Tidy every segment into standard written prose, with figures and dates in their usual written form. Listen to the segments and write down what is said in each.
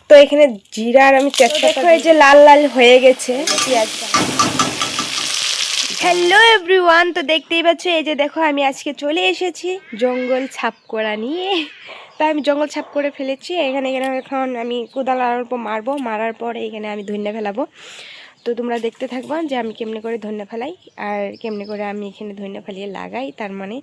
তো এখানে জিরা আর আমি তেজপাতা এই যে লাল লাল হয়ে গেছে পেঁয়াজটা। হ্যালো এভরিওয়ান, তো দেখতেই পাচ্ছ এই যে দেখো আমি আজকে চলে এসেছি জঙ্গল ছাপ করা নিয়ে। তাই আমি জঙ্গল ছাপ করে ফেলেছি। এখানে এখন আমি কোদাল মারবো, মারার পরে এখানে আমি ধন্যা ফেলাবো। তো তোমরা দেখতে থাকবা যে আমি কেমনে করে ধন্যা ফেলাই আর কেমনে করে আমি এখানে ধন্যা ফেলিয়ে লাগাই। তার মানে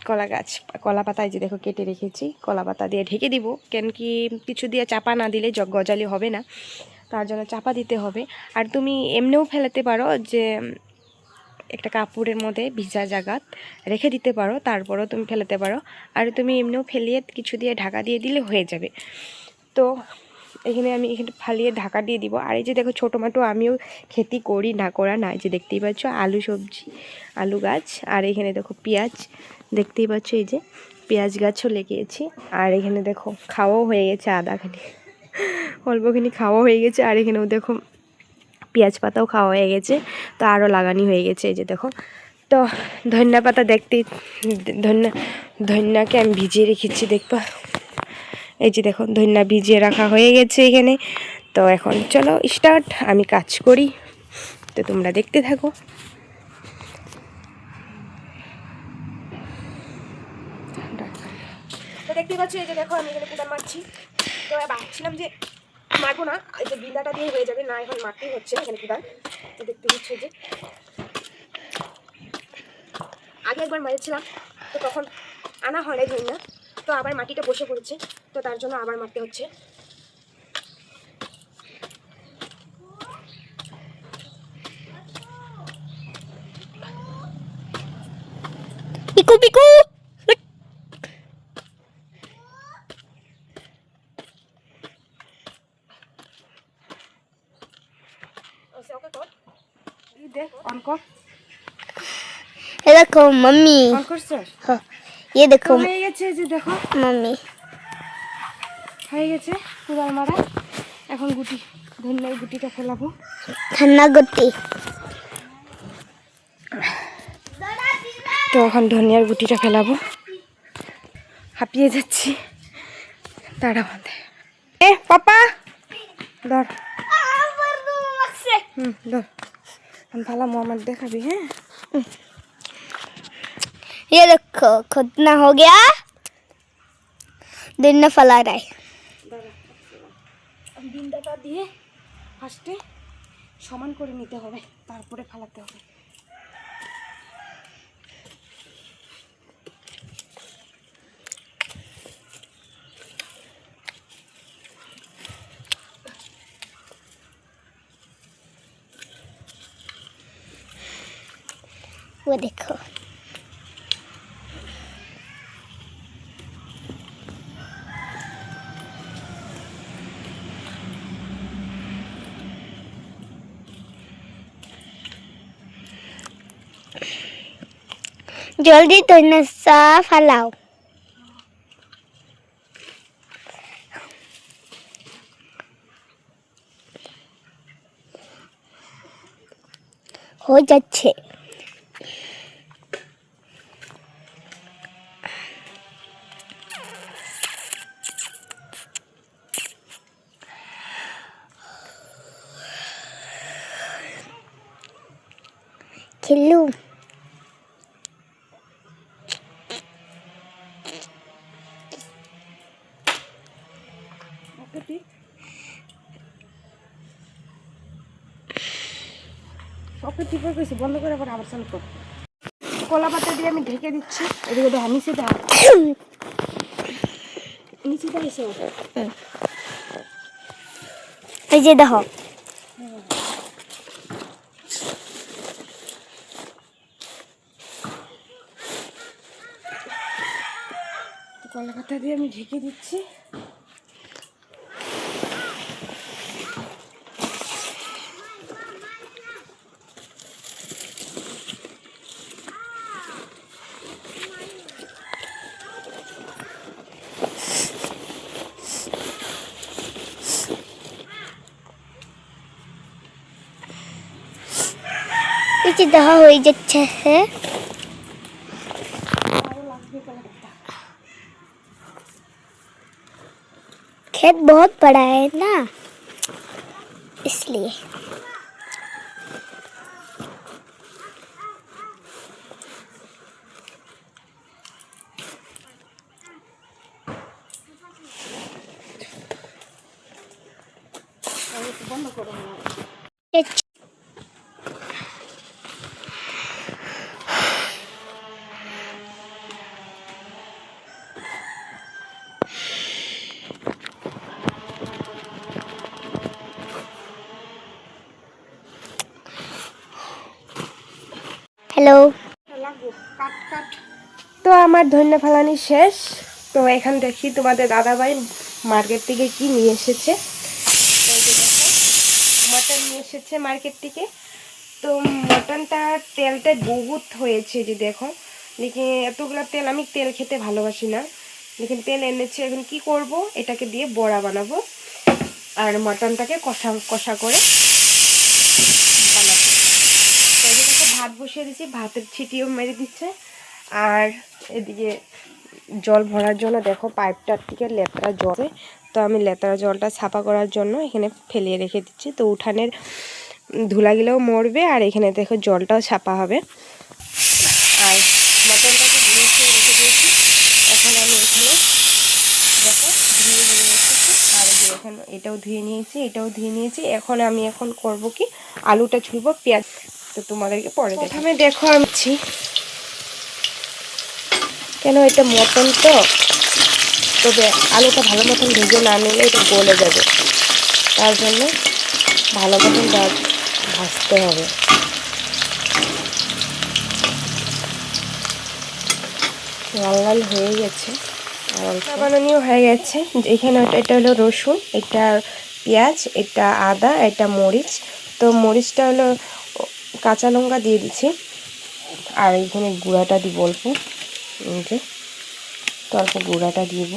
কলা গাছ, কলা পাতায় যে দেখো কেটে রেখেছি, কলা পাতা দিয়ে ঢেকে দিব। কেন কি কিছু দিয়ে চাপা না দিলে গজালি হবে না, তার জন্য চাপা দিতে হবে। আর তুমি এমনিও ফেলাতে পারো, যে একটা কাপড়ের মধ্যে ভিজা জায়গা রেখে দিতে পারো, তারপরও তুমি ফেলাতে পারো। আর তুমি এমনিও ফেলিয়ে কিছু দিয়ে ঢাকা দিয়ে দিলে হয়ে যাবে। তো এখানে আমি ফালিয়ে ঢাকা দিয়ে দিব। আর এই যে দেখো ছোটো মাটো আমিও খেতি করি, না করা না, যে দেখতেই পাচ্ছ আলু সবজি, আলু গাছ। আর এখানে দেখো পেঁয়াজ দেখতেই পাচ্ছ, এই যে পেঁয়াজ গাছও লেগেছি। আর এখানে দেখো খাওয়াও হয়ে গেছে, আদাখানি অল্পখানি খাওয়া হয়ে গেছে। আর এখানেও দেখো পেঁয়াজ পাতাও খাওয়া হয়ে গেছে, তো আরও লাগানি হয়ে গেছে। এই যে দেখো, তো ধনিয়া পাতা দেখতেই, ধনিয়াকে আমি ভিজিয়ে রেখেছি, দেখবা এই যে দেখো ধনিয়া ভিজিয়ে রাখা হয়ে গেছে এখানে। তো এখন চলো স্টার্ট, আমি কাজ করি, তো তোমরা দেখতে থাকো। তো দেখতেই পাচ্ছি এই যে দেখো আমি এখানে কোদাল মারছি। তো ভাবছিলাম যে মারবো না, এই যে বিন্দাটা দিয়ে হয়ে যাবে না, এখন মারতেই হচ্ছে এখানে কোদাল। তো দেখতে পাচ্ছি যে আগে একবার মারেছিলাম, তো তখন আনা হয় নাই ধনিয়া, তো আবার মাটিটা বসে পড়েছে, তো তার জন্য আবার মারতে হচ্ছে। পিকু পিকু ये देखो मम्मी, हाँ ये देखो হয়ে গেছে, যে দেখো मम्मी, হয়ে গেছে কোদাল মারা। এখন ধনিয়ার গুটিটা ফেলাবো। धन्ना गुट्टी তো এখন ধনিয়ার গুটিটা ফেলাবো, হাঁপিয়ে যাচ্ছি তারা বাঁধে। এ পাপা ধর, ধর আমি ফালা মোহাম্মদ দেখাবি। হ্যাঁ ये देखो खुदना हो गया, दिन ने फला रहा है। বিন্দাটা দিয়ে ফার্স্টে সমান করে নিতে হবে, তারপরে ফালাতে হবে। वो देखो जल्दी तो नशा फैलाओ। हो যাচ্ছে খেলু ওকে ঠিক হয়ে গেছে, বন্ধ করে আবার আবার চালু কর। কলা পাতা দিয়ে আমি ঢেকে দিচ্ছি। এদিকে দেখা নিচে দেখা, নিচে এসে এই যে দেখো কলা পাতা দিয়ে আমি ঢেকে দিচ্ছি। এই যে দেখো হয়ে যাচ্ছে। হ্যাঁ खेत बहुत बड़ा है ना, इसलिए। হ্যালো। তো আমার ধন্য ফালানি শেষ। তো এখন দেখি তোমাদের দাদাভাই মার্কেট থেকে কি নিয়ে এসেছে। মটন নিয়ে এসেছে মার্কেট থেকে। তো মটনটা তেলটা বহুত হয়েছে, যে দেখো দেখি এতগুলো তেল, আমি তেল খেতে ভালোবাসি না, লেকিন তেল এনেছে। এখন কি করব, এটাকে দিয়ে বড়া বানাবো আর মটনটাকে কষা কষা করে বানাবো। তো এদিকে ভাত বসিয়ে দিচ্ছি, ভাতের ছিটিও মেরে দিচ্ছে। আর এদিকে জল ভরার জন্য দেখো পাইপটার থেকে লেতরা জল, তো আমি লেতরা জলটা ছাপা করার জন্য এখানে ফেলিয়ে রেখে দিচ্ছি। তো উঠানের ধুলাগুলোও মরবে আর এখানে দেখো জলটাও ছাপা হবে। আর মটনটাকে ধুয়ে রেখে দিয়েছি। এখন আমি এখানে দেখো ধুয়ে নিয়ে এসেছি, আর এখানে এটাও ধুয়ে নিয়েছি, এটাও ধুয়ে নিয়েছি। এখন করব কি, আলুটা ছুলবো, পেঁয়াজ। তো তোমাদেরকে পরে প্রথমে দেখো আমি কেন, এটা মটন তো, তবে আলুটা ভালো মতন ভেজে না নিলে এটা গলে যাবে, তার জন্য ভালো মতন ভাজতে হবে। লাল লাল হয়ে গেছে আর বানানিও হয়ে গেছে। এখানে এটা হলো রসুন, এটা পেঁয়াজ, এটা আদা, এটা মরিচ। তো মরিচটা হলো কাঁচা লঙ্কা দিয়ে দিচ্ছি, আর এখানে গুঁড়াটা দিব অল্প, যে তো অল্প গুঁড়াটা দিব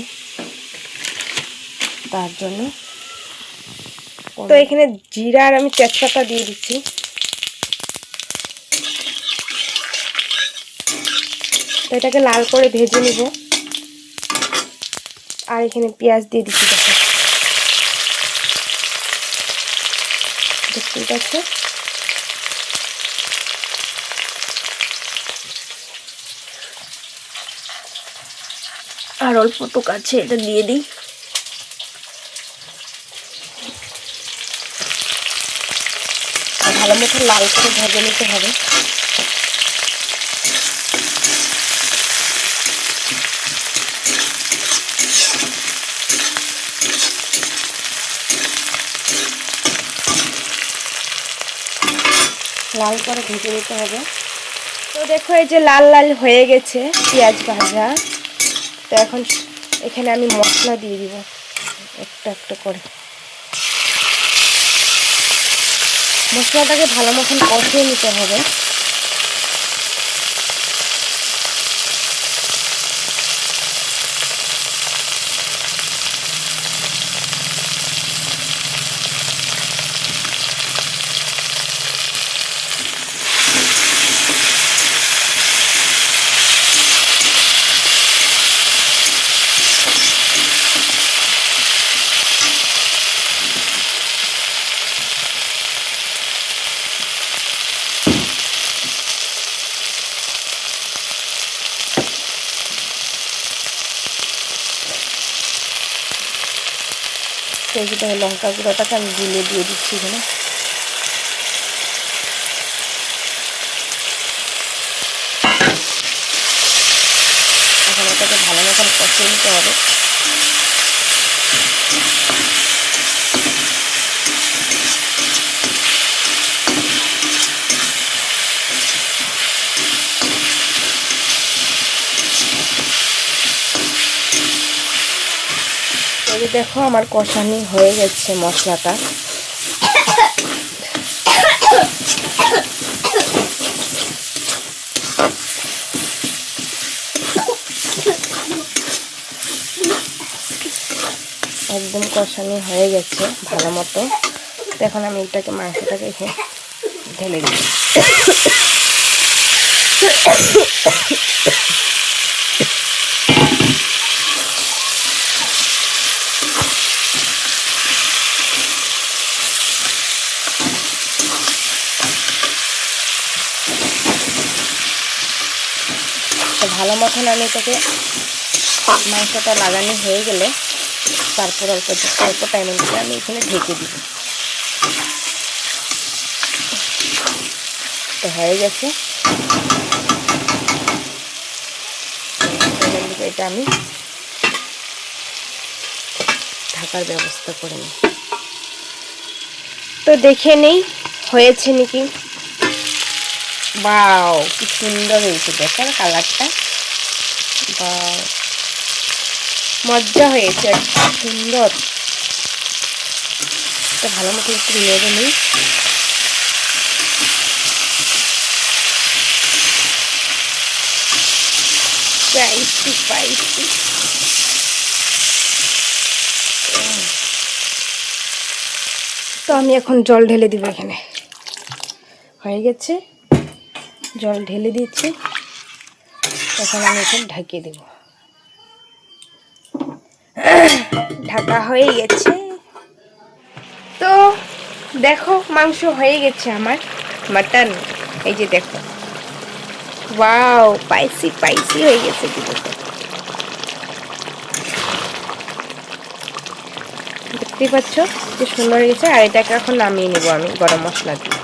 তার জন্য। তো এখানে জিরা আর আমি তেজপাতা দিয়ে দিচ্ছি। তো এটাকে লাল করে ভেজে নিব। আর এখানে পেঁয়াজ দিয়ে দিচ্ছি, দেখো দেখতেই পাচ্ছ। আর অল্প তো কাছে এটা দিয়ে দিই। আর ভালো মতো লাল করে ভেজে নিতে হবে। লাল করে ভেজে নিতে হবে। তো দেখো এই যে লাল লাল হয়ে গেছে পেঁয়াজ ভাজা। তো এখন এখানে আমি মশলা দিয়ে দিব একটা একটা করে। মশলাটাকে ভালো মতন কষিয়ে নিতে হবে। সেইটা লঙ্কা গুঁড়োটাকে আমি গুলে দিয়ে দিচ্ছি এখানে। এখন এটাকে ভালো মতন কষিয়ে নিতে হবে। এই দেখো আমার কষানি হয়ে গেছে মশলাটা। একদম কষানি হয়ে গেছে ভালো মতো। এখন আমি এটাকে মাংসটাকে এখানে ঢেলে দিই। ভালো মতন আমি এটাকে মাংসটা লাগানো হয়ে গেলে তারপর অল্প টাইমের মধ্যে আমি এখানে ঢেকে দিব। তো হয়ে গেছে, এটা আমি ঢাকার ব্যবস্থা করে নিই। তো দেখে নেই হয়েছে নাকি। বাও, কি সুন্দর হয়েছে, দেখেন কালারটা, বাও মজা হয়েছে, সুন্দর। তো ভালো মতো একটু নেড়ে নিই। Spicy spicy. তো আমি এখন জল ঢেলে দিব, এখানে হয়ে গেছে, জল ঢেলে দিচ্ছি। এখন আমি এখানে ঢাকিয়ে দেব। ঢাকা হয়ে গেছে। তো দেখো মাংস হয়ে গেছে আমার, মাটন। এই যে দেখো, ওয়াও, স্পাইসি স্পাইসি হয়ে গেছে কিন্তু। দেখতেই পাচ্ছ যে সুন্দর হয়ে গেছে। আর এটাকে এখন নামিয়ে নেব আমি গরম মশলা দিয়ে।